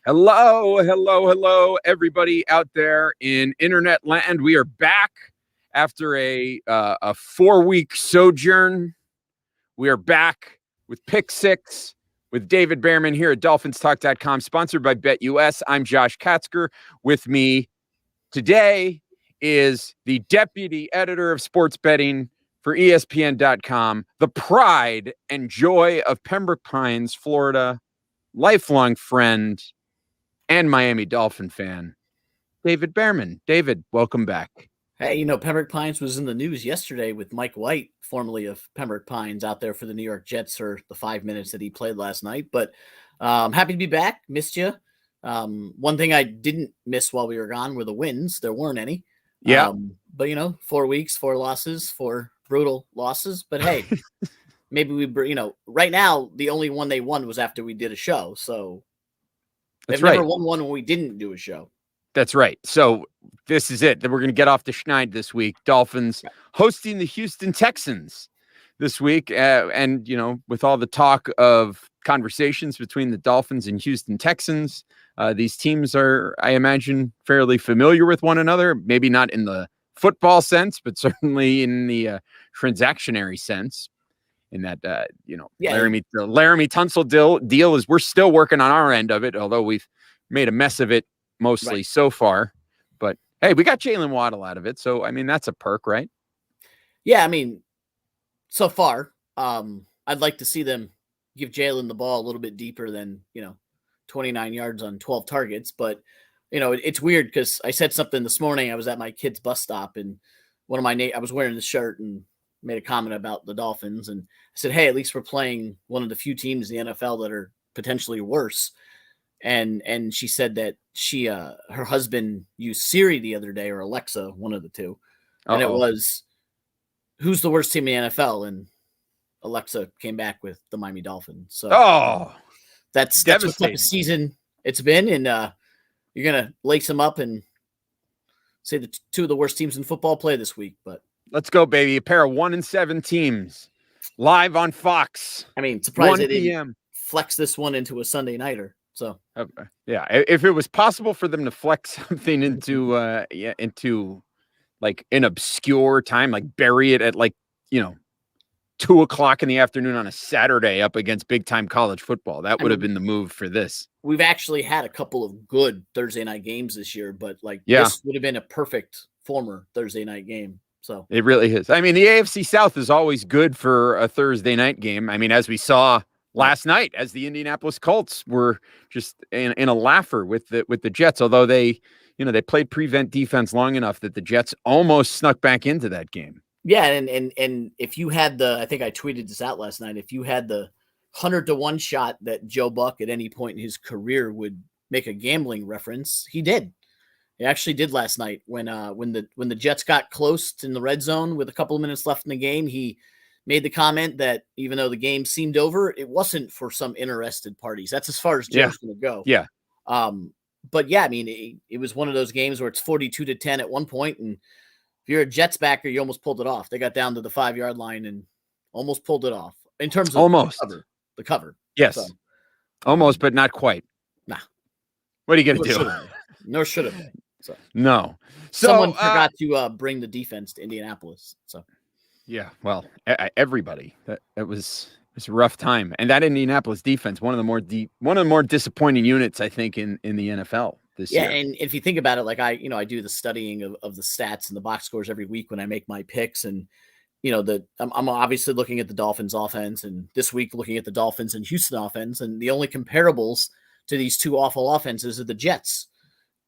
Hello, everybody out there in internet land. We are back after a 4-week sojourn. We are back with Pick Six with David Bearman here at DolphinsTalk.com, sponsored by BetUS. I'm Josh Katzker. With me today is the deputy editor of sports betting for ESPN.com, the pride and joy of Pembroke Pines, Florida, lifelong friend, and Miami Dolphin fan, David Bearman. David, welcome back. Hey, Pembroke Pines was in the news yesterday with Mike White, formerly of Pembroke Pines, out there for the New York Jets for the 5 minutes that he played last night. But I'm happy to be back. Missed you. One thing I didn't miss while we were gone were the wins. There weren't any. Yeah. But 4 weeks, 4 losses, 4 brutal losses. But hey, maybe right now, the only one they won was after we did a show. So they've never won one when we didn't do a show. That's right. So this is it. We're going to get off the schneid this week. Dolphins hosting the Houston Texans this week. And, with all the talk of conversations between the Dolphins and Houston Texans, these teams are, I imagine, fairly familiar with one another. Maybe not in the football sense, but certainly in the transactionary sense. In that, Laramie Tunsil deal is we're still working on our end of it, although we've made a mess of it mostly so far. But hey, we got Jalen Waddle out of it. So, that's a perk, right? Yeah, so far, I'd like to see them give Jalen the ball a little bit deeper than, 29 yards on 12 targets. But, it's weird because I said something this morning. I was at my kid's bus stop and I was wearing the shirt and made a comment about the Dolphins. And I said, hey, at least we're playing one of the few teams in the NFL that are potentially worse. And she said that her husband used Siri the other day, or Alexa, one of the two. And it was, who's the worst team in the NFL? And Alexa came back with the Miami Dolphins. So that's what type of season it's been. And you're going to lace them up and say the two of the worst teams in football play this week. But let's go, baby. A pair of 1-7 teams live on Fox. Surprised they didn't flex this one into a Sunday nighter. So, okay. Yeah, if it was possible for them to flex something into like an obscure time, like bury it at 2:00 in the afternoon on a Saturday up against big time college football, that would have been the move for this. We've actually had a couple of good Thursday night games this year, but this would have been a perfect former Thursday night game. So it really is. The AFC South is always good for a Thursday night game. As we saw last night, as the Indianapolis Colts were just in a laugher with the Jets, although they played prevent defense long enough that the Jets almost snuck back into that game. Yeah, and if you had I think I tweeted this out last night, if you had the 100-1 shot that Joe Buck at any point in his career would make a gambling reference, he did. He actually did last night when the Jets got close in the red zone with a couple of minutes left in the game. He made the comment that even though the game seemed over, it wasn't for some interested parties. That's as far as Joe's going to go. Yeah. But yeah, it was one of those games where it's 42-10 at one point, and if you're a Jets backer, you almost pulled it off. They got down to the 5-yard line and almost pulled it off in terms of almost the cover. Yes, so, almost, but not quite. Nah. What are you going to do? Nor should have. So no. Someone forgot to bring the defense to Indianapolis. So. Yeah, well, everybody. It was a rough time, and that Indianapolis defense, one of the more disappointing units, I think, in the NFL this year. Yeah, and if you think about it, I do the studying of the stats and the box scores every week when I make my picks, and I'm obviously looking at the Dolphins offense, and this week looking at the Dolphins and Houston offense, and the only comparables to these two awful offenses are the Jets.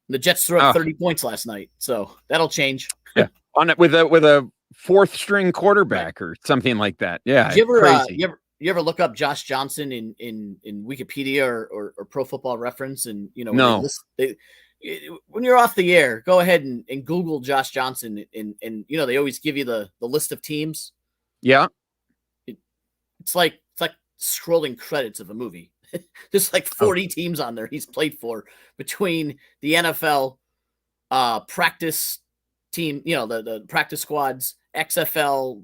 The Jets threw up 30 points last night, so that'll change. Yeah, on it with a fourth string quarterback or something like that. Yeah. Did you ever look up Josh Johnson in Wikipedia or Pro Football Reference? And no. When you're off the air, go ahead and Google Josh Johnson and they always give you the list of teams. Yeah. It's like scrolling credits of a movie. There's 40 teams on there he's played for between the NFL, practice team, the practice squads, XFL,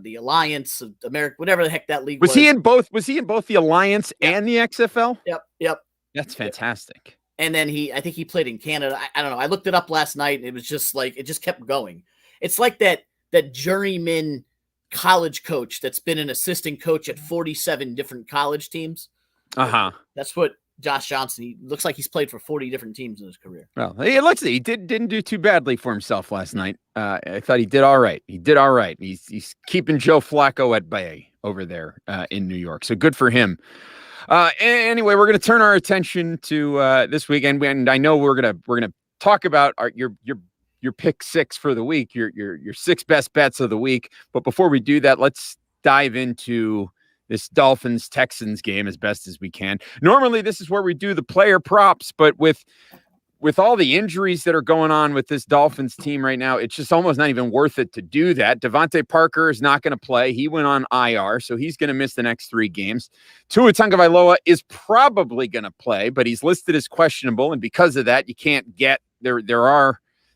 the Alliance of America, whatever the heck that league was. Was he in both the Alliance and the XFL? Yep. That's fantastic. And then I think he played in Canada. I don't know. I looked it up last night and it was just like, it just kept going. It's like that journeyman college coach that's been an assistant coach at 47 different college teams. That's what Josh Johnson, he looks like he's played for 40 different teams in his career. Well, he didn't do too badly for himself last night. I thought he did all right. He's keeping Joe Flacco at bay over there in New York. So good for him. Anyway, we're going to turn our attention to this weekend, and I know we're gonna talk about your pick six for the week, your six best bets of the week. But before we do that, let's dive into this Dolphins Texans game as best as we can. Normally, this is where we do the player props, but with all the injuries that are going on with this Dolphins team right now, it's just almost not even worth it to do that. Devontae Parker is not going to play. He went on IR, so he's going to miss the next 3 games. Tua Tagovailoa is probably going to play, but he's listed as questionable, and because of that, you can't get there.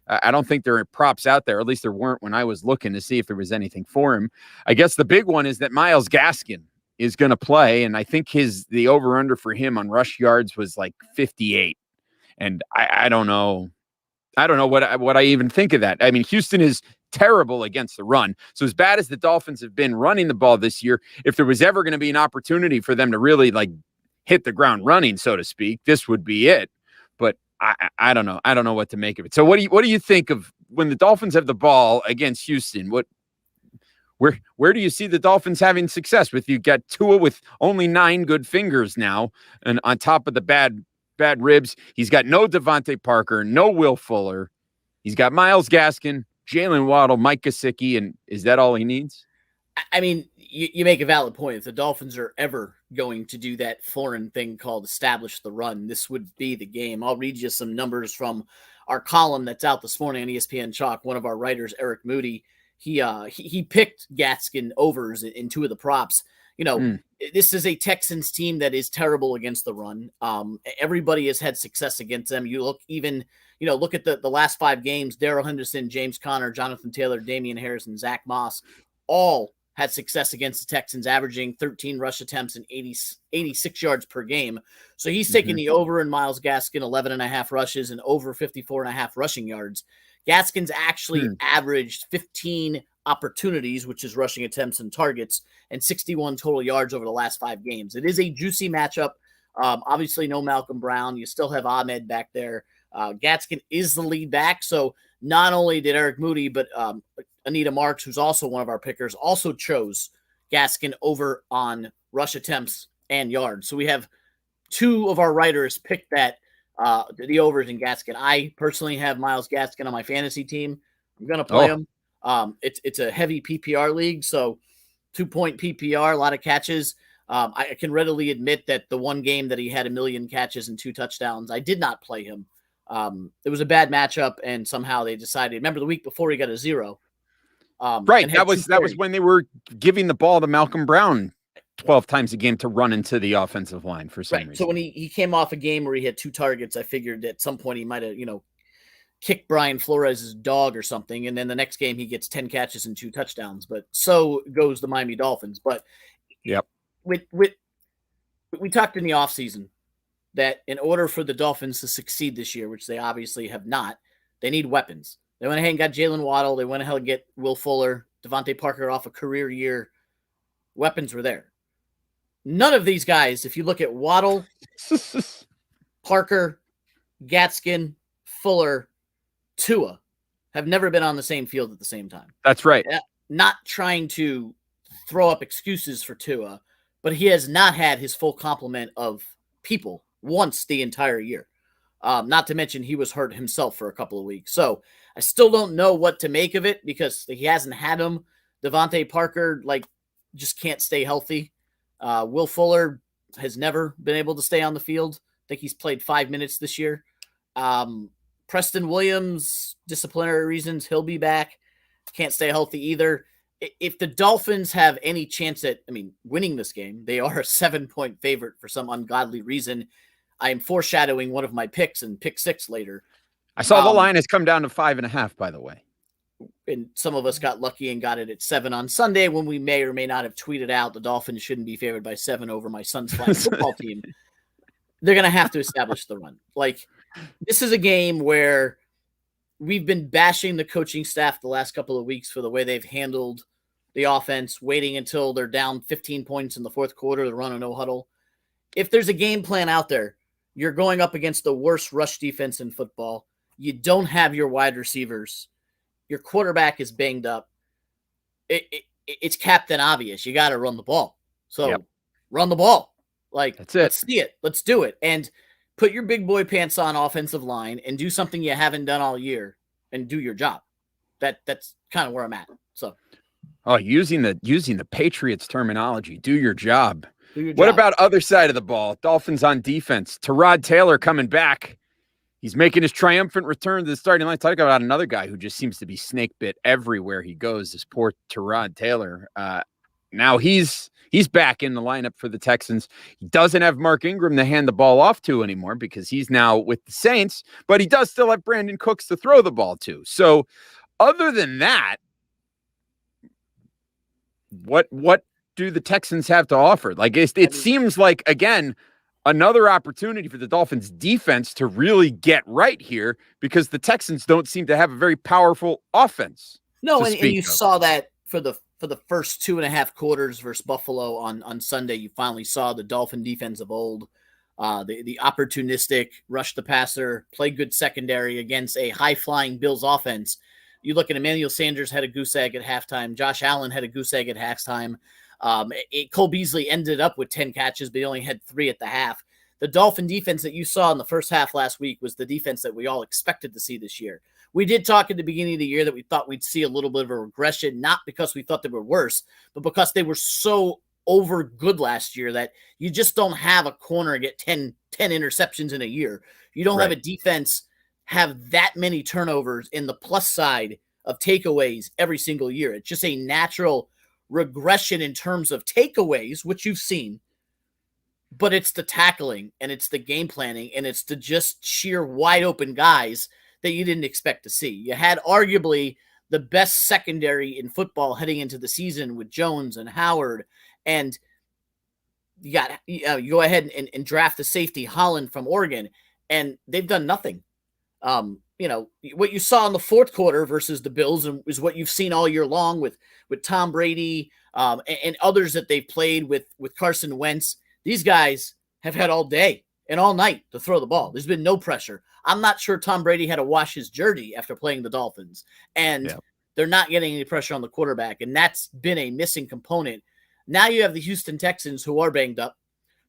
I don't think there are props out there. At least there weren't when I was looking to see if there was anything for him. I guess the big one is that Myles Gaskin is going to play, and I think the over-under for him on rush yards was like 58. And I don't know. I don't know what I even think of that. I mean, Houston is terrible against the run. So as bad as the Dolphins have been running the ball this year, if there was ever going to be an opportunity for them to really like hit the ground running, so to speak, this would be it. But I don't know. I don't know what to make of it. So what do you think of when the Dolphins have the ball against Houston? Where do you see the Dolphins having success with? You got Tua with only 9 good fingers now, and on top of the bad ribs, he's got no Devontae Parker, no Will Fuller. He's got Myles Gaskin, Jalen Waddle, Mike Gesicki, and is that all he needs? I mean, you make a valid point. If the Dolphins are ever going to do that foreign thing called establish the run, this would be the game. I'll read you some numbers from our column that's out this morning on ESPN Chalk. One of our writers, Eric Moody, he picked Gaskin overs in 2 of the props. This is a Texans team that is terrible against the run. Everybody has had success against them. You look look at the last 5 games, Darrell Henderson, James Conner, Jonathan Taylor, Damian Harris, and Zach Moss all had success against the Texans, averaging 13 rush attempts and 86 yards per game. So he's taking the over in Myles Gaskin, 11.5 rushes and over 54.5 rushing yards. Gaskin's actually averaged 15 opportunities, which is rushing attempts and targets, and 61 total yards over the last 5 games. It is a juicy matchup. Obviously, no Malcolm Brown. You still have Ahmed back there. Gaskin is the lead back. So not only did Eric Moody, but Anita Marks, who's also one of our pickers, also chose Gaskin over on rush attempts and yards. So we have 2 of our writers pick that the overs in Gaskin. I personally have Myles Gaskin on my fantasy team. I'm going to play him. It's a heavy PPR league, so 2-point PPR, a lot of catches. I can readily admit that the one game that he had 1 million catches and 2 touchdowns, I did not play him. It was a bad matchup, and somehow they decided. Remember the week before he got a 0. Right, that was when they were giving the ball to Malcolm Brown 12 times a game to run into the offensive line for some reason. So when he came off a game where he had 2 targets, I figured at some point he might have kicked Brian Flores' dog or something, and then the next game he gets 10 catches and 2 touchdowns. But so goes the Miami Dolphins. But we talked in the offseason that in order for the Dolphins to succeed this year, which they obviously have not, they need weapons. They went ahead and got Jalen Waddle. They went ahead and get Will Fuller, Devontae Parker off a career year. Weapons were there. None of these guys, if you look at Waddle, Parker, Gaskin, Fuller, Tua, have never been on the same field at the same time. That's right. Not trying to throw up excuses for Tua, but he has not had his full complement of people once the entire year. Not to mention he was hurt himself for a couple of weeks. So I still don't know what to make of it because he hasn't had him. Devontae Parker, just can't stay healthy. Will Fuller has never been able to stay on the field. I think he's played 5 minutes this year. Preston Williams, disciplinary reasons, he'll be back. Can't stay healthy either. If the Dolphins have any chance at, winning this game, they are a 7-point favorite for some ungodly reason. I am foreshadowing one of my picks in pick 6 later. I saw the line has come down to 5.5, by the way. And some of us got lucky and got it at 7 on Sunday when we may or may not have tweeted out the Dolphins shouldn't be favored by 7 over my son's flag football team. They're going to have to establish the run. Like, this is a game where we've been bashing the coaching staff the last couple of weeks for the way they've handled the offense, waiting until they're down 15 points in the fourth quarter to run a no huddle. If there's a game plan out there, you're going up against the worst rush defense in football. You don't have your wide receivers. Your quarterback is banged up. It's Captain Obvious. You got to run the ball. So run the ball. Like, that's it. Let's see it. Let's do it. And put your big boy pants on offensive line and do something you haven't done all year and do your job. That's kind of where I'm at. So, using the Patriots terminology, do your job. What about other side of the ball? Dolphins on defense. Tyrod Taylor coming back. He's making his triumphant return to the starting line. Talk about another guy who just seems to be snake bit everywhere he goes. This poor Tyrod Taylor. Now he's back in the lineup for the Texans. He doesn't have Mark Ingram to hand the ball off to anymore because he's now with the Saints, but he does still have Brandon Cooks to throw the ball to. So other than that, what do the Texans have to offer? Like, it seems like, again, another opportunity for the Dolphins defense to really get right here because the Texans don't seem to have a very powerful offense. No, and you saw that for the first 2.5 quarters versus Buffalo on Sunday. You finally saw the Dolphin defense of old, the opportunistic, rush the passer, play good secondary against a high-flying Bills offense. You look at Emmanuel Sanders had a goose egg at halftime. Josh Allen had a goose egg at halftime. Cole Beasley ended up with 10 catches, but he only had 3 at the half. The Dolphin defense that you saw in the first half last week was the defense that we all expected to see this year. We did talk at the beginning of the year that we thought we'd see a little bit of a regression, not because we thought they were worse, but because they were so over good last year that you just don't have a corner get 10 interceptions in a year. You don't have a defense have that many turnovers in the plus side of takeaways every single year. It's just a natural regression in terms of takeaways, which you've seen, but it's the tackling and it's the game planning and it's the just sheer wide open guys that you didn't expect to see. You had arguably the best secondary in football heading into the season with Jones and Howard, and you go ahead and draft the safety Holland from Oregon, and they've done nothing. What you saw in the fourth quarter versus the Bills is what you've seen all year long with Tom Brady and others that they've played with Carson Wentz. These guys have had all day and all night to throw the ball. There's been no pressure. I'm not sure Tom Brady had to wash his jersey after playing the Dolphins, and they're not getting any pressure on the quarterback, and that's been a missing component. Now you have the Houston Texans, who are banged up,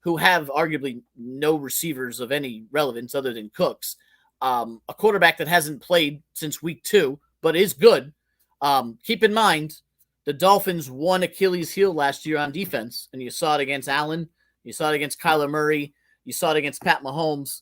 who have arguably no receivers of any relevance other than Cooks. A quarterback that hasn't played since week 2, but is good. Keep in mind, the Dolphins won Achilles' heel last year on defense, and you saw it against Allen. You saw it against Kyler Murray. You saw it against Pat Mahomes.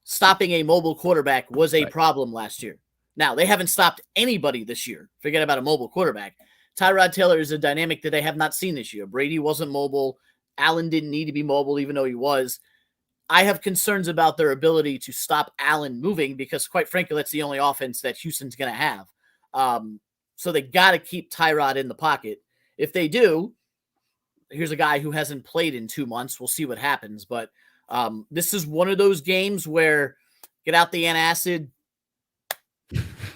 Stopping a mobile quarterback was a problem last year. Now, they haven't stopped anybody this year. Forget about a mobile quarterback. Tyrod Taylor is a dynamic that they have not seen this year. Brady wasn't mobile. Allen didn't need to be mobile, even though he was. I have concerns about their ability to stop Allen moving because, quite frankly, that's the only offense that Houston's going to have. So they got to keep Tyrod in the pocket. If they do, here's a guy who hasn't played in 2 months. We'll see what happens. But this is one of those games where get out the antacid,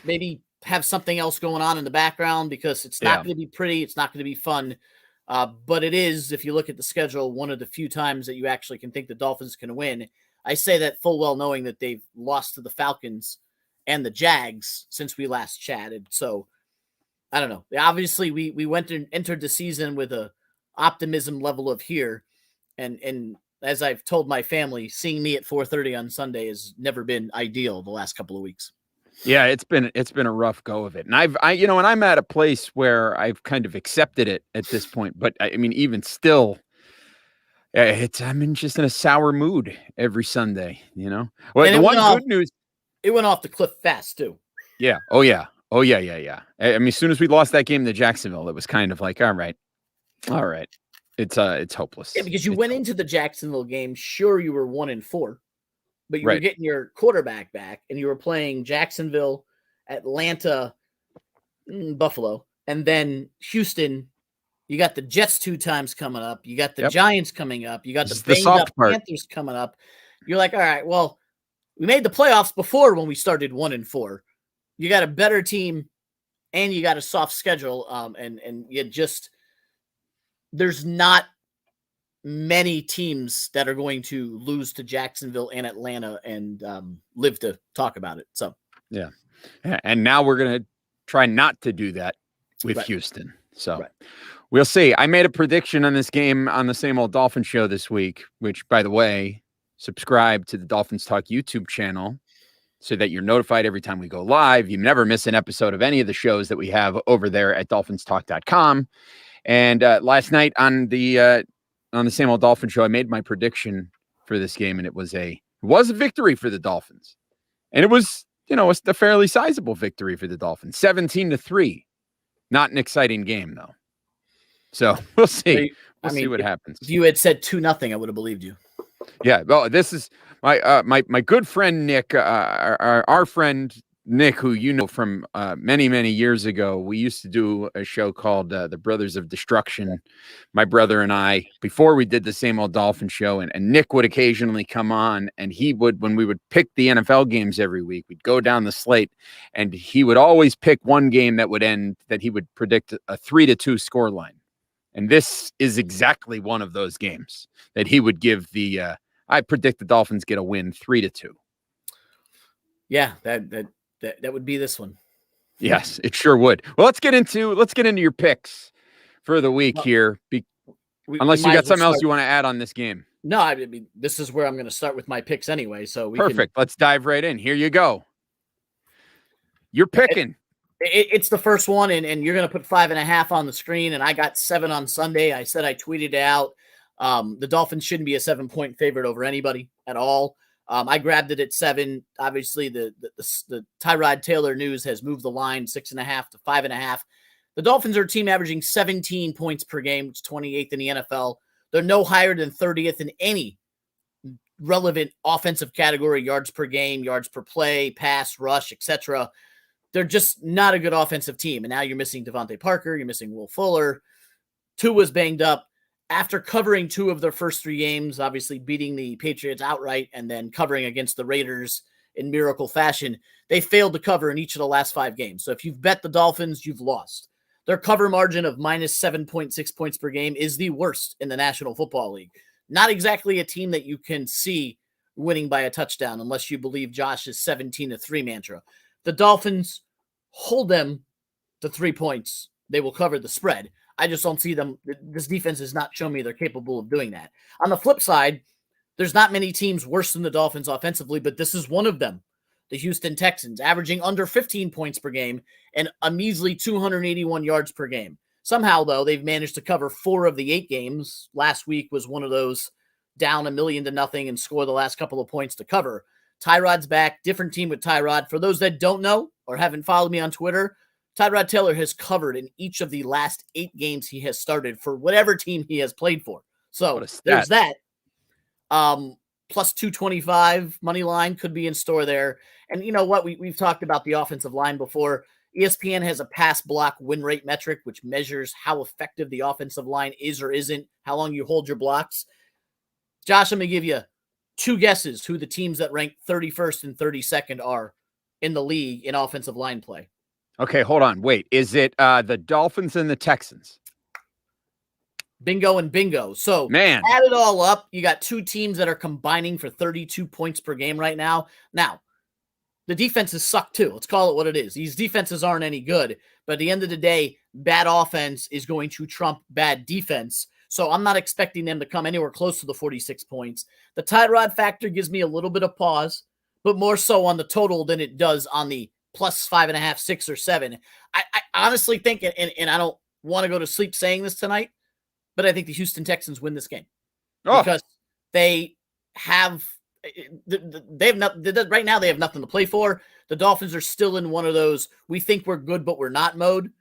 maybe have something else going on in the background because it's not going to be pretty. It's not going to be fun. But it is, if you look at the schedule, one of the few times that you actually can think the Dolphins can win. I say that full well knowing that they've lost to the Falcons and the Jags since we last chatted. So, I don't know. Obviously, we entered the season with a optimism level of here. And as I've told my family, seeing me at 4:30 on Sunday has never been ideal the last couple of weeks. Yeah, it's been a rough go of it. And and I'm at a place where I've kind of accepted it at this point, but I mean, even still, I'm just in a sour mood every Sunday, Well, the one good news, it went off the cliff fast too. Yeah. Oh yeah. I mean, as soon as we lost that game to Jacksonville, it was kind of like, all right. It's hopeless. Yeah, because you went into the Jacksonville game, sure, you were 1-4. but you were getting your quarterback back, and you were playing Jacksonville, Atlanta, Buffalo, and then Houston. You got the Jets 2 times coming up. You got the Giants coming up. You got the banged up Panthers coming up. You're like, all right, well, we made the playoffs before when we started 1-4. You got a better team, and you got a soft schedule. And you just there's not many teams that are going to lose to Jacksonville and Atlanta and live to talk about it. So yeah, and now we're gonna try not to do that with Houston. So we'll see. I made a prediction on this game on the Same Old Dolphins show this week, which, by the way, subscribe to the Dolphins Talk YouTube channel so that you're notified every time we go live. You never miss an episode of any of the shows that we have over there at dolphinstalk.com. And last night on the Same Old Dolphins show, I made my prediction for this game, and it was a victory for the Dolphins. And it was, it's a fairly sizable victory for the Dolphins, 17-3. Not an exciting game, though. So we'll see. We'll see what happens. If you had said 2-0, I would have believed you. Yeah. Well, this is my good friend Nick, our friend Nick, who you know from many, many years ago. We used to do a show called The Brothers of Destruction, my brother and I, before we did the Same Old Dolphin show. And Nick would occasionally come on, and he would, when we would pick the NFL games every week, we'd go down the slate, and he would always pick one game that would end, that he would predict a 3-2 scoreline. And this is exactly one of those games that he would give I predict the Dolphins get a win 3-2. Yeah, that would be this one. Yes, it sure would. Well, let's get into your picks for the week here. Unless you got something else you want to add on this game. No, I mean, this is where I'm going to start with my picks anyway. So perfect. Let's dive right in. Here you go. You're picking. It's the first one, and you're going to put 5.5 on the screen, and I got 7 on Sunday. I said I tweeted it out. The Dolphins shouldn't be a 7-point favorite over anybody at all. I grabbed it at 7. Obviously, the Tyrod Taylor news has moved the line 6.5 to 5.5. The Dolphins are a team averaging 17 points per game, which is 28th in the NFL. They're no higher than 30th in any relevant offensive category: yards per game, yards per play, pass, rush, etc. They're just not a good offensive team. And now you're missing Devontae Parker. You're missing Will Fuller. Tua's banged up. After covering 2 of their first 3 games, obviously beating the Patriots outright and then covering against the Raiders in miracle fashion, they failed to cover in each of the last 5 games. So if you've bet the Dolphins, you've lost. Their cover margin of minus 7.6 points per game is the worst in the National Football League. Not exactly a team that you can see winning by a touchdown unless you believe Josh's 17-3 mantra. The Dolphins hold them to 3 points. They will cover the spread. I just don't see them. This defense has not shown me they're capable of doing that. On the flip side, there's not many teams worse than the Dolphins offensively, but this is one of them. The Houston Texans, averaging under 15 points per game and a measly 281 yards per game. Somehow, though, they've managed to cover 4 of the 8 games. Last week was one of those down 1-0 and score the last couple of points to cover. Tyrod's back, different team with Tyrod. For those that don't know or haven't followed me on Twitter, Tyrod Taylor has covered in each of the last 8 games he has started for whatever team he has played for. So there's that. Plus 225 money line could be in store there. And you know what? We've talked about the offensive line before. ESPN has a pass block win rate metric, which measures how effective the offensive line is or isn't, how long you hold your blocks. Josh, I'm going to give you 2 guesses who the teams that rank 31st and 32nd are in the league in offensive line play. Okay, hold on. Wait, is it the Dolphins and the Texans? Bingo and bingo. So man, add it all up. You got 2 teams that are combining for 32 points per game right now. Now, the defenses suck too. Let's call it what it is. These defenses aren't any good, but at the end of the day, bad offense is going to trump bad defense. So I'm not expecting them to come anywhere close to the 46 points. The Tyrod factor gives me a little bit of pause, but more so on the total than it does on the plus 5.5, 6 or 7. I honestly think, and I don't want to go to sleep saying this tonight, but I think the Houston Texans win this game because they have right now they have nothing to play for. The Dolphins are still in one of those we think we're good but we're not mode.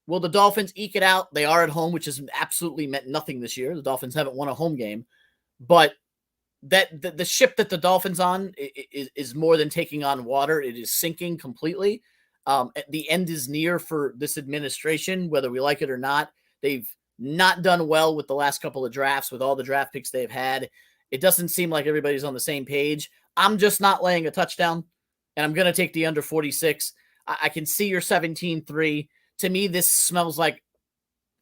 Will the Dolphins eke it out? They are at home, which has absolutely meant nothing this year. The Dolphins haven't won a home game, but that the ship that the Dolphins on is more than taking on water. It is sinking completely. The end is near for this administration, whether we like it or not. They've not done well with the last couple of drafts, with all the draft picks they've had. It doesn't seem like everybody's on the same page. I'm just not laying a touchdown, and I'm going to take the under 46. I can see your 17-3. To me, this smells like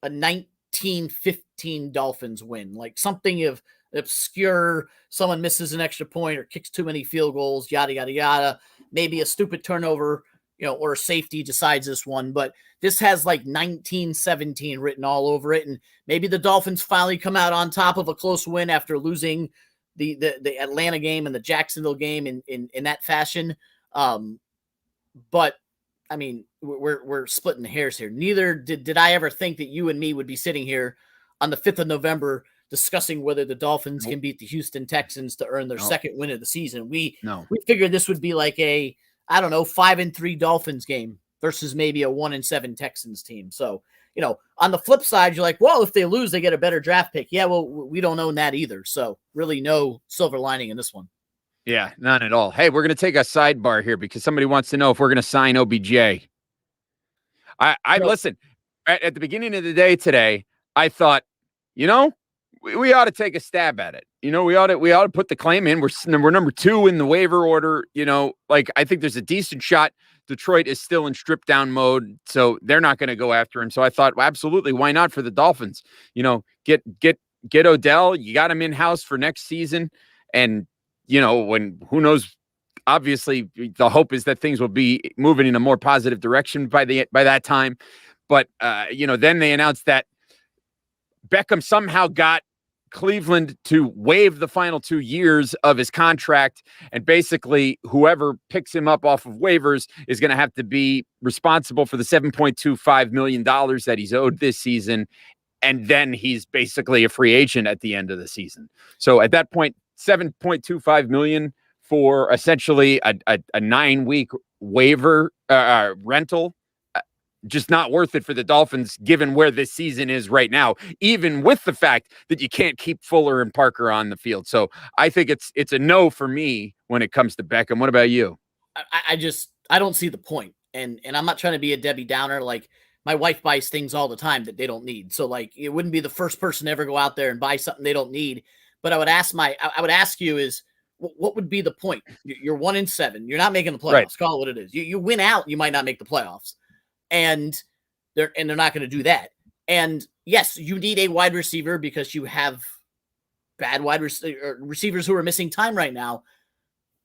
a 19-15 Dolphins win, like something of obscure, someone misses an extra point or kicks too many field goals, yada, yada, yada. Maybe a stupid turnover, or a safety decides this one. But this has like 19-17 written all over it. And maybe the Dolphins finally come out on top of a close win after losing the Atlanta game and the Jacksonville game in that fashion. But I mean, we're splitting hairs here. Neither did I ever think that you and me would be sitting here on the 5th of November discussing whether the Dolphins can beat the Houston Texans to earn their second win of the season. We figured this would be like a, 5-3 Dolphins game versus maybe a 1-7 Texans team. So, on the flip side, you're like, well, if they lose, they get a better draft pick. Yeah, well, we don't own that either. So really no silver lining in this one. Yeah, none at all. Hey, we're going to take a sidebar here because somebody wants to know if we're going to sign OBJ. Listen, at the beginning of the day today, I thought, we ought to take a stab at it. We ought to put the claim in. We're number 2 in the waiver order. I think there's a decent shot. Detroit is still in strip down mode, so they're not going to go after him. So I thought, well, absolutely, why not for the Dolphins? Get Odell. You got him in house for next season, and when who knows. Obviously, the hope is that things will be moving in a more positive direction by that time. But then they announced that Beckham somehow got Cleveland to waive the final 2 years of his contract, and basically whoever picks him up off of waivers is going to have to be responsible for the $7.25 million that he's owed this season, and then he's basically a free agent at the end of the season. So at that point, $7.25 million for essentially a 9-week waiver rental. Just not worth it for the Dolphins, given where this season is right now, even with the fact that you can't keep Fuller and Parker on the field. So I think it's a no for me when it comes to Beckham. What about you? I don't see the point. And I'm not trying to be a Debbie Downer. Like, my wife buys things all the time that they don't need. So like, it wouldn't be the first person to ever go out there and buy something they don't need. But I would ask you is, what would be the point? You're 1-7. You're not making the playoffs. Right. Call it what it is. You win out, you might not make the playoffs. And they're not going to do that. And yes, you need a wide receiver because you have bad wide receivers who are missing time right now.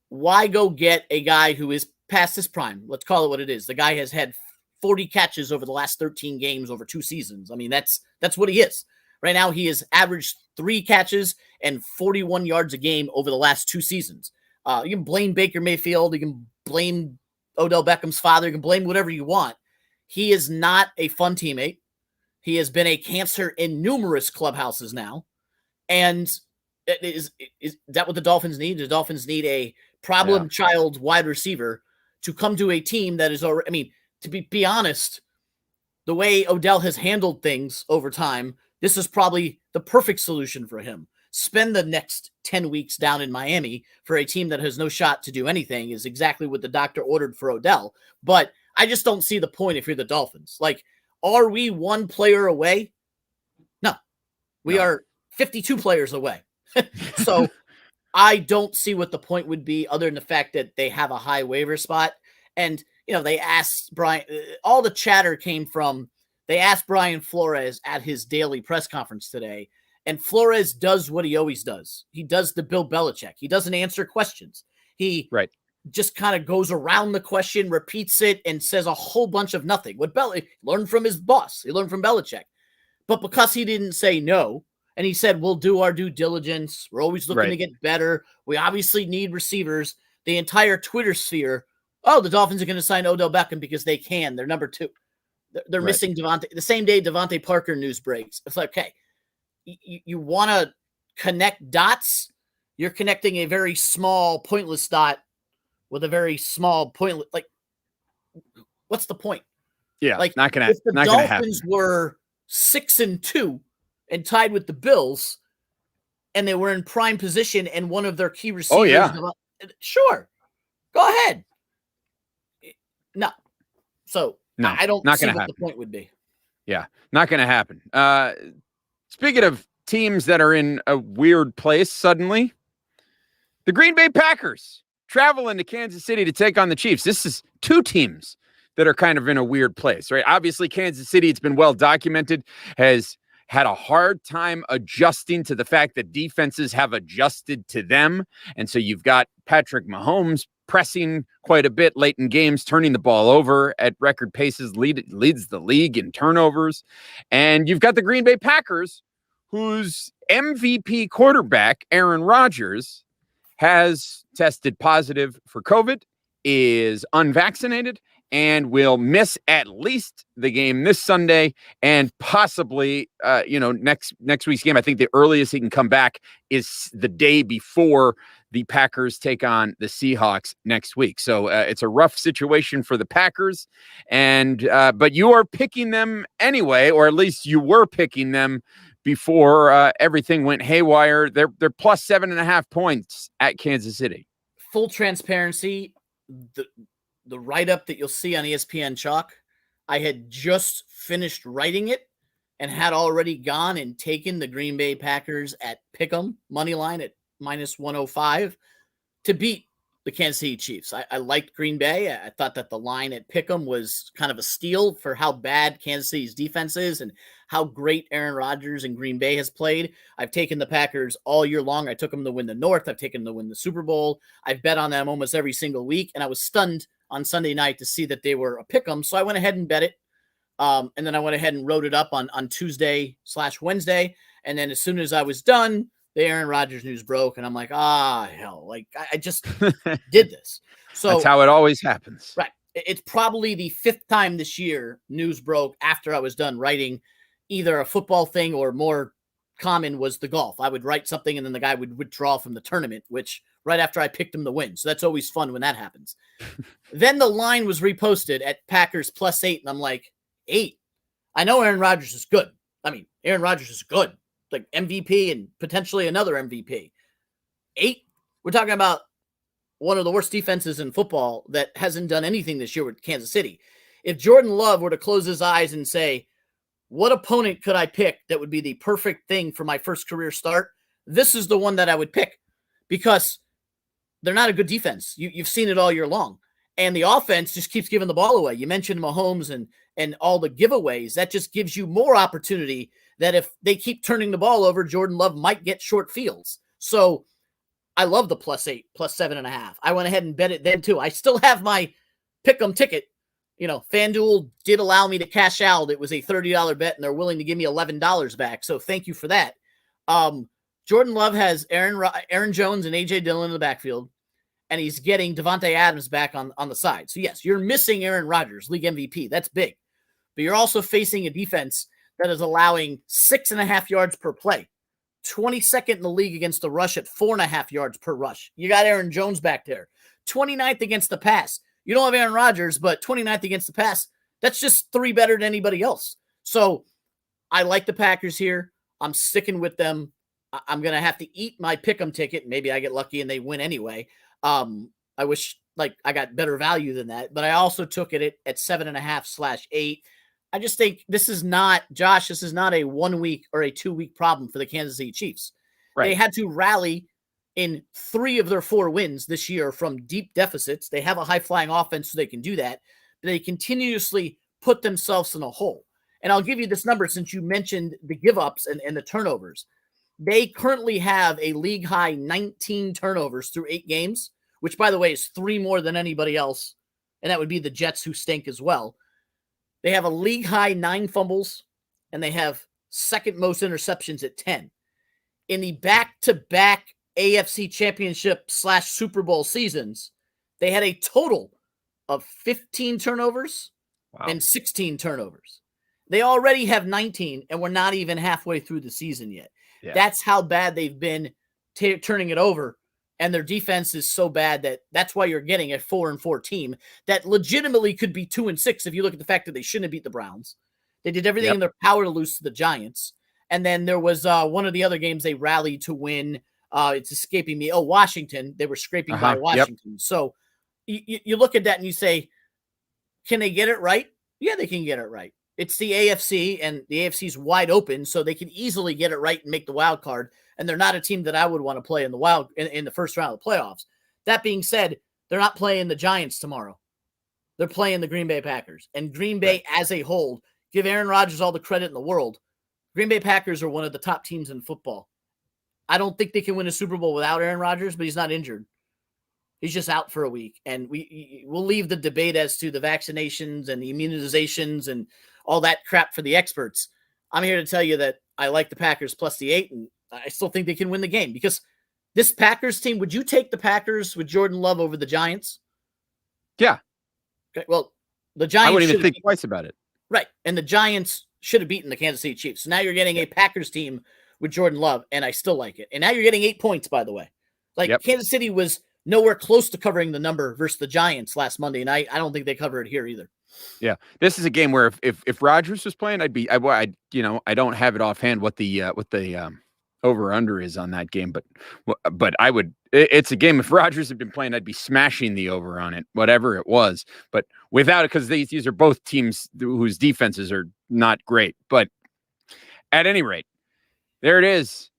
Why go get a guy who is past his prime? Let's call it what it is. The guy has had 40 catches over the last 13 games over 2 seasons. I mean, that's what he is. Right now, he has averaged 3 catches and 41 yards a game over the last 2 seasons. You can blame Baker Mayfield. You can blame Odell Beckham's father. You can blame whatever you want. He is not a fun teammate. He has been a cancer in numerous clubhouses now. And is that what the Dolphins need? The Dolphins need a problem child wide receiver to come to a team that is already, I mean, to be honest, the way Odell has handled things over time, this is probably the perfect solution for him. Spend the next 10 weeks down in Miami for a team that has no shot to do anything is exactly what the doctor ordered for Odell. But I just don't see the point if you're the Dolphins. Like, are we 1 player away? No. We are 52 players away. So I don't see what the point would be other than the fact that they have a high waiver spot. And, they asked Brian, all the chatter came from, they asked Brian Flores at his daily press conference today. And Flores does what he always does. He does the Bill Belichick. He doesn't answer questions. He just kind of goes around the question, repeats it, and says a whole bunch of nothing. What learned from his boss. He learned from Belichick. But because he didn't say no, and he said, we'll do our due diligence. We're always looking to get better. We obviously need receivers. The entire Twitter sphere, the Dolphins are going to sign Odell Beckham because they can. They're number 2. They're missing Devontae. The same day Devontae Parker news breaks. It's like, okay, you want to connect dots? You're connecting a very small, pointless dot with a very small, pointless, like, what's the point? Yeah, like, not gonna. If the Dolphins were 6-2 and tied with the Bills, and they were in prime position, and one of their key receivers. Oh, yeah. Sure. Go ahead. No. So No, I don't not see gonna what happen. the point would be. Yeah, not going to happen. Speaking of teams that are in a weird place suddenly, the Green Bay Packers travel into Kansas City to take on the Chiefs. This is two teams that are kind of in a weird place, right? Obviously, Kansas City, it's been well documented, has had a hard time adjusting to the fact that defenses have adjusted to them. And so you've got Patrick Mahomes pressing quite a bit late in games, turning the ball over at record paces, leads the league in turnovers. And you've got the Green Bay Packers, whose MVP quarterback, Aaron Rodgers, has tested positive for COVID, is unvaccinated, and will miss at least the game this Sunday and possibly, next week's game. I think the earliest he can come back is the day before the Packers take on the Seahawks next week. So it's a rough situation for the Packers, and but you are picking them anyway, or at least you were picking them before everything went haywire. They're plus 7.5 points at Kansas City. Full transparency, the write-up that you'll see on ESPN Chalk, I had just finished writing it and had already gone and taken the Green Bay Packers at Pick'em money line at minus 105 to beat the Kansas City Chiefs. I liked Green Bay. I thought that the line at Pick'em was kind of a steal for how bad Kansas City's defense is and how great Aaron Rodgers and Green Bay has played. I've taken the Packers all year long. I took them to win the North. I've taken them to win the Super Bowl. I've bet on them almost every single week, and I was stunned on Sunday night to see that they were a pick'em. So I went ahead and bet it. And then I went ahead and wrote it up on Tuesday/Wednesday. And then as soon as I was done, the Aaron Rodgers news broke, and I'm like, hell, like I just did this. So that's how it always happens. Right. It's probably the 5th time this year news broke after I was done writing either a football thing, or more common was the golf. I would write something and then the guy would withdraw from the tournament, which right after I picked him to win. So that's always fun when that happens. Then the line was reposted at Packers +8. And I'm like, 8. I know Aaron Rodgers is good. I mean, Aaron Rodgers is good. Like MVP and potentially another MVP. 8. We're talking about one of the worst defenses in football that hasn't done anything this year with Kansas City. If Jordan Love were to close his eyes and say, what opponent could I pick that would be the perfect thing for my first career start? This is the one that I would pick, because they're not a good defense. You've seen it all year long. And the offense just keeps giving the ball away. You mentioned Mahomes and all the giveaways. That just gives you more opportunity that if they keep turning the ball over, Jordan Love might get short fields. So I love the +8, +7.5. I went ahead and bet it then too. I still have my pick'em ticket. You know, FanDuel did allow me to cash out. It was a $30 bet, and they're willing to give me $11 back. So thank you for that. Jordan Love has Aaron Jones and A.J. Dillon in the backfield, and he's getting Devontae Adams back on the side. So, yes, you're missing Aaron Rodgers, league MVP. That's big. But you're also facing a defense that is allowing 6.5 yards per play, 22nd in the league against the rush at 4.5 yards per rush. You got Aaron Jones back there, 29th against the pass. You don't have Aaron Rodgers, but 29th against the pass. That's just 3 better than anybody else. So I like the Packers here. I'm sticking with them. I'm going to have to eat my pick'em ticket. Maybe I get lucky and they win anyway. I wish I got better value than that, but I also took it at 7.5/8. I just think this is not a 1 week or a 2 week problem for the Kansas City Chiefs. Right. They had to rally in 3 of their 4 wins this year from deep deficits. They have a high-flying offense, so they can do that. But they continuously put themselves in a hole. And I'll give you this number since you mentioned the give-ups and the turnovers. They currently have a league-high 19 turnovers through 8 games, which, by the way, is 3 more than anybody else. And that would be the Jets, who stink as well. They have a league-high 9 fumbles, and they have second most interceptions at 10. In the back-to-back AFC Championship / Super Bowl seasons, they had a total of 15 turnovers and 16 turnovers. They already have 19, and we're not even halfway through the season yet. Yeah. That's how bad they've been turning it over, and their defense is so bad that's why you're getting a 4-4 team that legitimately could be 2-6 if you look at the fact that they shouldn't have beat the Browns. They did everything in their power to lose to the Giants. And then there was one of the other games they rallied to win. It's escaping me. Oh, Washington. They were scraping by Washington. Yep. So you look at that and you say, can they get it right? Yeah, they can get it right. It's the AFC, and the AFC's wide open, so they can easily get it right and make the wild card. And they're not a team that I would want to play in the first round of the playoffs. That being said, they're not playing the Giants tomorrow. They're playing the Green Bay Packers. And Green Bay as a whole, give Aaron Rodgers all the credit in the world. Green Bay Packers are one of the top teams in football. I don't think they can win a Super Bowl without Aaron Rodgers, but he's not injured. He's just out for a week. And we'll leave the debate as to the vaccinations and the immunizations and all that crap for the experts. I'm here to tell you that I like the Packers plus the 8, and I still think they can win the game because this Packers team, would you take the Packers with Jordan Love over the Giants? Yeah. Okay. Well, the Giants. I wouldn't even think twice about it. Right. And the Giants should have beaten the Kansas City Chiefs. So now you're getting a Packers team with Jordan Love, and I still like it. And now you're getting 8 points, by the way. Kansas City was nowhere close to covering the number versus the Giants last Monday night. I don't think they cover it here either. Yeah, this is a game where if Rodgers was playing, I don't have it offhand what the over under is on that game, but I would. It's a game if Rodgers had been playing, I'd be smashing the over on it, whatever it was. But without it, because these are both teams whose defenses are not great. But at any rate, there it is.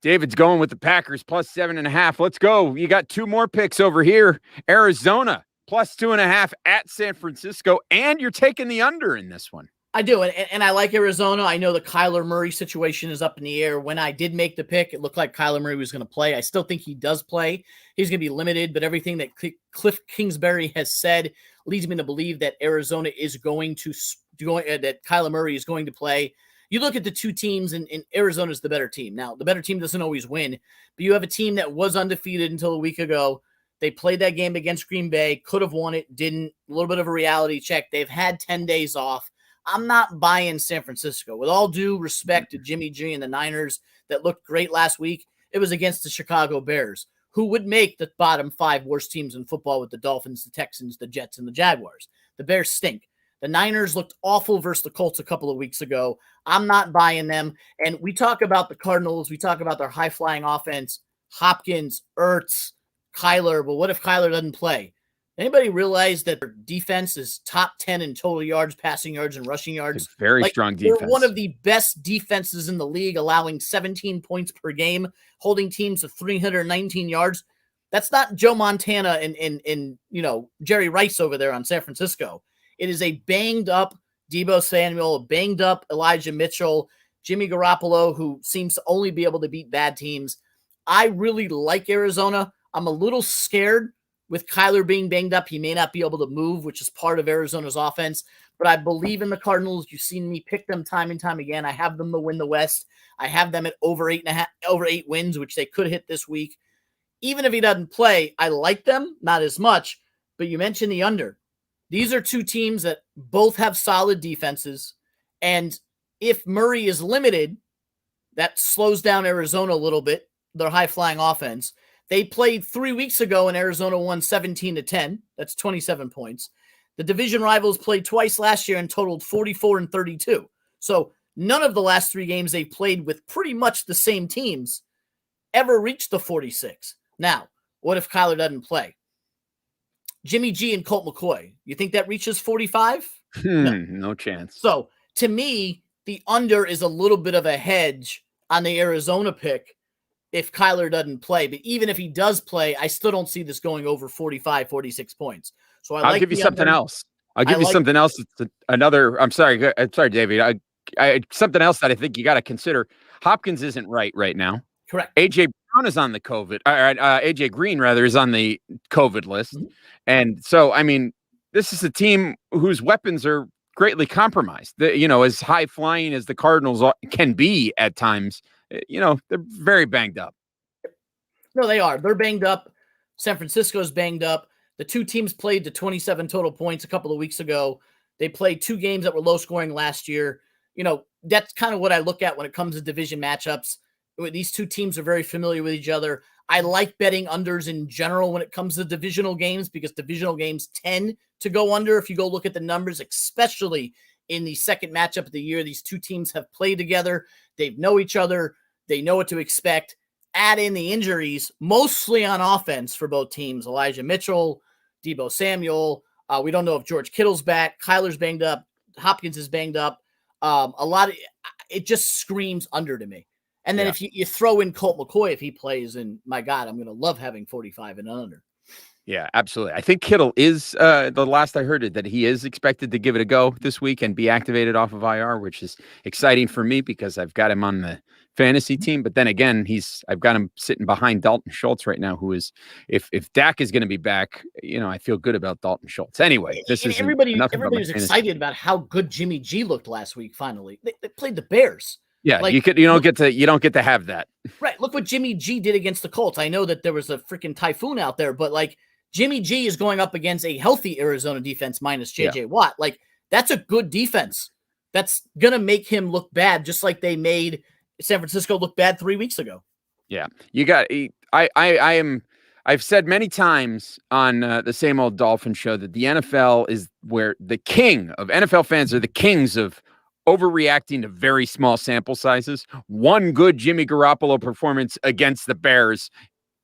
David's going with the Packers plus 7.5. Let's go. You got 2 more picks over here. Arizona plus 2.5 at San Francisco, and you're taking the under in this one. I do, and I like Arizona. I know the Kyler Murray situation is up in the air. When I did make the pick, it looked like Kyler Murray was going to play. I still think he does play. He's going to be limited, but everything that Cliff Kingsbury has said leads me to believe that Arizona is going to that Kyler Murray is going to play. You look at the two teams, and Arizona's the better team. Now, the better team doesn't always win, but you have a team that was undefeated until a week ago. They played that game against Green Bay, could have won it, didn't. A little bit of a reality check. They've had 10 days off. I'm not buying San Francisco. With all due respect to Jimmy G and the Niners that looked great last week, it was against the Chicago Bears, who would make the bottom 5 worst teams in football with the Dolphins, the Texans, the Jets, and the Jaguars. The Bears stink. The Niners looked awful versus the Colts a couple of weeks ago. I'm not buying them. And we talk about the Cardinals. We talk about their high-flying offense, Hopkins, Ertz, Kyler. But what if Kyler doesn't play? Anybody realize that their defense is top 10 in total yards, passing yards, and rushing yards? It's very strong defense. They're one of the best defenses in the league, allowing 17 points per game, holding teams to 319 yards. That's not Joe Montana and Jerry Rice over there on San Francisco. It is a banged-up Deebo Samuel, banged-up Elijah Mitchell, Jimmy Garoppolo, who seems to only be able to beat bad teams. I really like Arizona. I'm a little scared with Kyler being banged up. He may not be able to move, which is part of Arizona's offense. But I believe in the Cardinals. You've seen me pick them time and time again. I have them to win the West. I have them at over 8 wins, which they could hit this week. Even if he doesn't play, I like them, not as much. But you mentioned the under. These are two teams that both have solid defenses. And if Murray is limited, that slows down Arizona a little bit, their high-flying offense. They played 3 weeks ago, and Arizona won 17-10. That's 27 points. The division rivals played twice last year and totaled 44 and 32. So none of the last 3 games they've played with pretty much the same teams ever reached the 46. Now, what if Kyler doesn't play? Jimmy G and Colt McCoy, you think that reaches 45? No chance. So to me, the under is a little bit of a hedge on the Arizona pick if Kyler doesn't play. But even if he does play, I still don't see this going over 45, 46 points. So I'll give you something else. I'll give you something else. Another, I'm sorry, David. I something else that I think you got to consider. Hopkins isn't right now. Correct. AJ Brown is on the COVID. AJ Green rather is on the COVID list, and so I mean, this is a team whose weapons are greatly compromised. As high flying as the Cardinals can be at times, they're very banged up. No, they are. They're banged up. San Francisco's banged up. The two teams played to 27 total points a couple of weeks ago. They played 2 games that were low scoring last year. That's kind of what I look at when it comes to division matchups. These two teams are very familiar with each other. I like betting unders in general when it comes to divisional games because divisional games tend to go under if you go look at the numbers, especially in the second matchup of the year. These two teams have played together. They know each other. They know what to expect. Add in the injuries, mostly on offense for both teams. Elijah Mitchell, Deebo Samuel. We don't know if George Kittle's back. Kyler's banged up. Hopkins is banged up. It just screams under to me. And then if you throw in Colt McCoy, if he plays, and my God, I'm going to love having 45 and under. Yeah, absolutely. I think Kittle is, the last I heard it, that he is expected to give it a go this week and be activated off of IR, which is exciting for me because I've got him on the fantasy team. But then again, I've got him sitting behind Dalton Schultz right now, who is, if Dak is going to be back, I feel good about Dalton Schultz. Anyway, everybody's excited about how good Jimmy G looked last week. Finally, they played the Bears. Yeah, you don't get to have that. Right. Look what Jimmy G did against the Colts. I know that there was a freaking typhoon out there, but Jimmy G is going up against a healthy Arizona defense minus JJ Watt. That's a good defense. That's going to make him look bad, just like they made San Francisco look bad 3 weeks ago. Yeah. I've said many times on the same old Dolphin show that the NFL is where NFL fans are the kings of overreacting to very small sample sizes. One good Jimmy Garoppolo performance against the Bears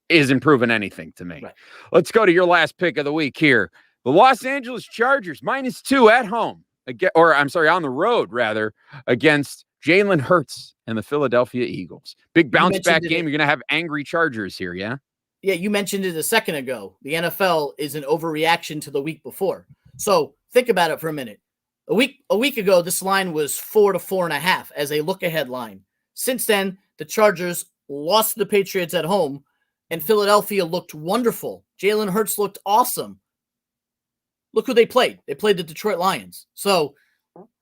isn't proving anything to me. Right. Let's go to your last pick of the week here. The Los Angeles Chargers -2 at home, on the road rather, against Jalen Hurts and the Philadelphia Eagles. Big bounce back game. You're going to have angry Chargers here, yeah? Yeah, you mentioned it a second ago. The NFL is an overreaction to the week before. So think about it for a minute. A week ago, this line was 4 to 4.5 as a look-ahead line. Since then, the Chargers lost to the Patriots at home, and Philadelphia looked wonderful. Jalen Hurts looked awesome. Look who they played. They played the Detroit Lions. So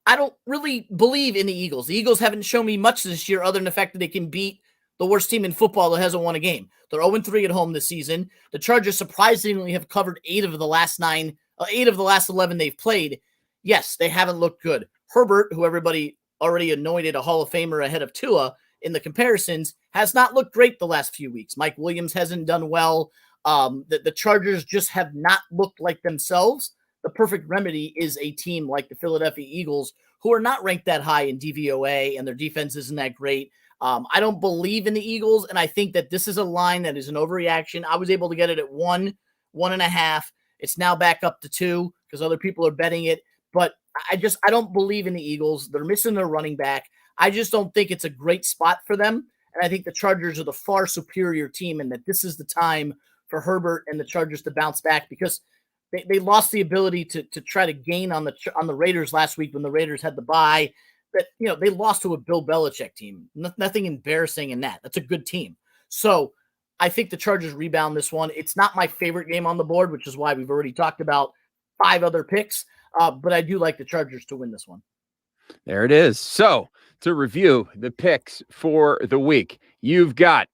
I don't really believe in the Eagles. The Eagles haven't shown me much this year other than the fact that they can beat the worst team in football that hasn't won a game. They're 0-3 at home this season. The Chargers surprisingly have covered 8 of the last 11 they've played. Yes, they haven't looked good. Herbert, who everybody already anointed a Hall of Famer ahead of Tua in the comparisons, has not looked great the last few weeks. Mike Williams hasn't done well. The Chargers just have not looked like themselves. The perfect remedy is a team like the Philadelphia Eagles, who are not ranked that high in DVOA, and their defense isn't that great. I don't believe in the Eagles, and I think that this is a line that is an overreaction. I was able to get it at 1.5. It's now back up to 2 because other people are betting it. But I don't believe in the Eagles. They're missing their running back. I just don't think it's a great spot for them. And I think the Chargers are the far superior team, and that this is the time for Herbert and the Chargers to bounce back because they lost the ability to try to gain on the Raiders last week when the Raiders had the bye. But they lost to a Bill Belichick team. Nothing embarrassing in that. That's a good team. So I think the Chargers rebound this one. It's not my favorite game on the board, which is why we've already talked about 5 other picks. But I do like the Chargers to win this one. There it is. So to review the picks for the week, you've got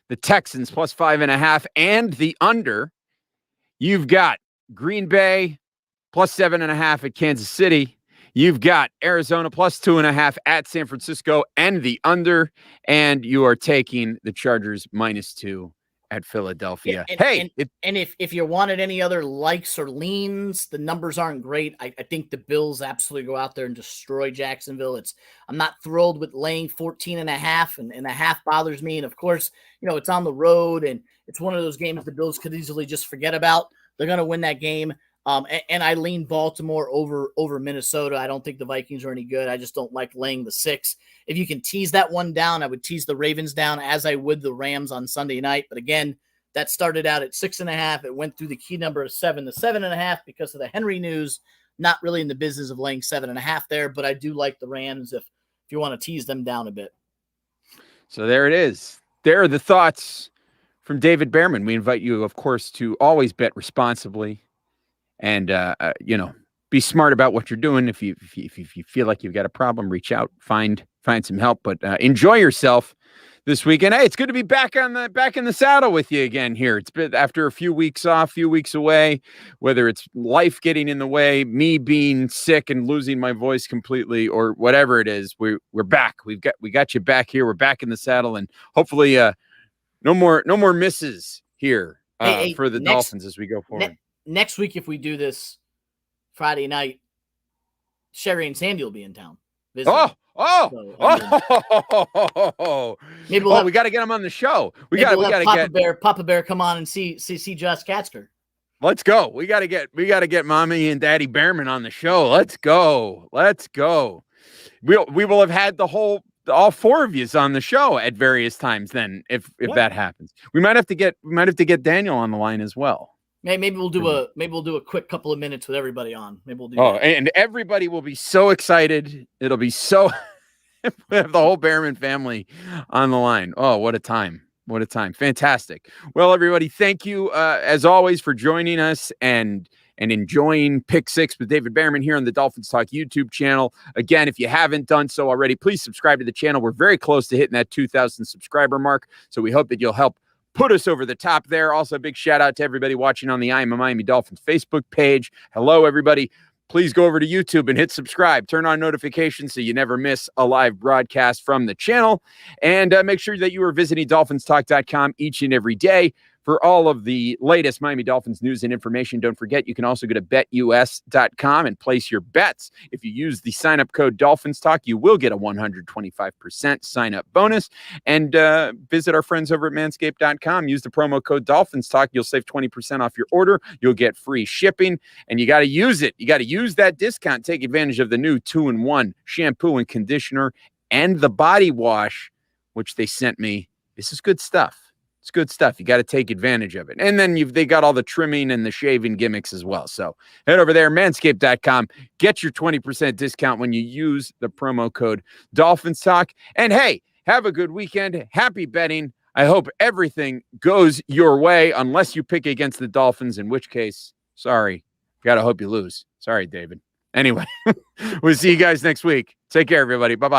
the Texans +5.5 and the under. You've got Green Bay +7.5 at Kansas City. You've got Arizona +2.5 at San Francisco and the under. And you are taking the Chargers -2 at Philadelphia. If you wanted any other likes or leans, the numbers aren't great. I think the Bills absolutely go out there and destroy Jacksonville. I'm not thrilled with laying 14.5, and a half bothers me. And of course, it's on the road, and it's one of those games the Bills could easily just forget about. They're going to win that game. And I lean Baltimore over Minnesota. I don't think the Vikings are any good. I just don't like laying the 6. If you can tease that one down, I would tease the Ravens down as I would the Rams on Sunday night. But again, that started out at 6.5. It went through the key number of 7 to 7.5 because of the Henry news. Not really in the business of laying 7.5 there, but I do like the Rams if you want to tease them down a bit. So there it is. There are the thoughts from David Bearman. We invite you, of course, to always bet responsibly. And, be smart about what you're doing. If you feel like you've got a problem, reach out, find some help, but enjoy yourself this weekend. Hey, it's good to be back in the saddle with you again here. It's been after a few weeks off, few weeks away, whether it's life getting in the way, me being sick and losing my voice completely, or whatever it is. We're back. We got you back here. We're back in the saddle, and hopefully no more misses here for the Dolphins as we go forward. Next week, if we do this Friday night, Sherry and Sandy will be in town visiting. Maybe we got to get them on the show. We got to get Papa Bear come on and see Josh Katzker. Let's go. We got to get Mommy and Daddy Bearman on the show. Let's go. We will have had all four of you on the show at various times then if that happens. We might have to get Daniel on the line as well. Maybe we'll do a quick couple of minutes with everybody on. Maybe we'll do that. And everybody will be so excited. It'll be so we have the whole Bearman family on the line. Oh, what a time. What a time. Fantastic. Well, everybody, thank you as always for joining us and enjoying Pick Six with David Bearman here on the Dolphins Talk YouTube channel. Again, if you haven't done so already, please subscribe to the channel. We're very close to hitting that 2,000 subscriber mark, so we hope that you'll help put us over the top there. Also, a big shout out to everybody watching on the I Am a Miami Dolphins Facebook page. Hello, everybody. Please go over to YouTube and hit subscribe. Turn on notifications so you never miss a live broadcast from the channel. And make sure that you are visiting DolphinsTalk.com each and every day for all of the latest Miami Dolphins news and information. Don't forget, you can also go to betus.com and place your bets. If you use the sign-up code DolphinsTalk, you will get a 125% sign-up bonus. And visit our friends over at manscaped.com. Use the promo code DolphinsTalk. You'll save 20% off your order. You'll get free shipping. And you got to use it. You got to use that discount. Take advantage of the new 2-in-1 shampoo and conditioner and the body wash, which they sent me. This is good stuff. It's good stuff. You got to take advantage of it. And then they got all the trimming and the shaving gimmicks as well. So head over there, manscaped.com. Get your 20% discount when you use the promo code Dolphins Talk. And hey, have a good weekend. Happy betting. I hope everything goes your way, unless you pick against the Dolphins, in which case, sorry. Got to hope you lose. Sorry, David. Anyway, we'll see you guys next week. Take care, everybody. Bye-bye.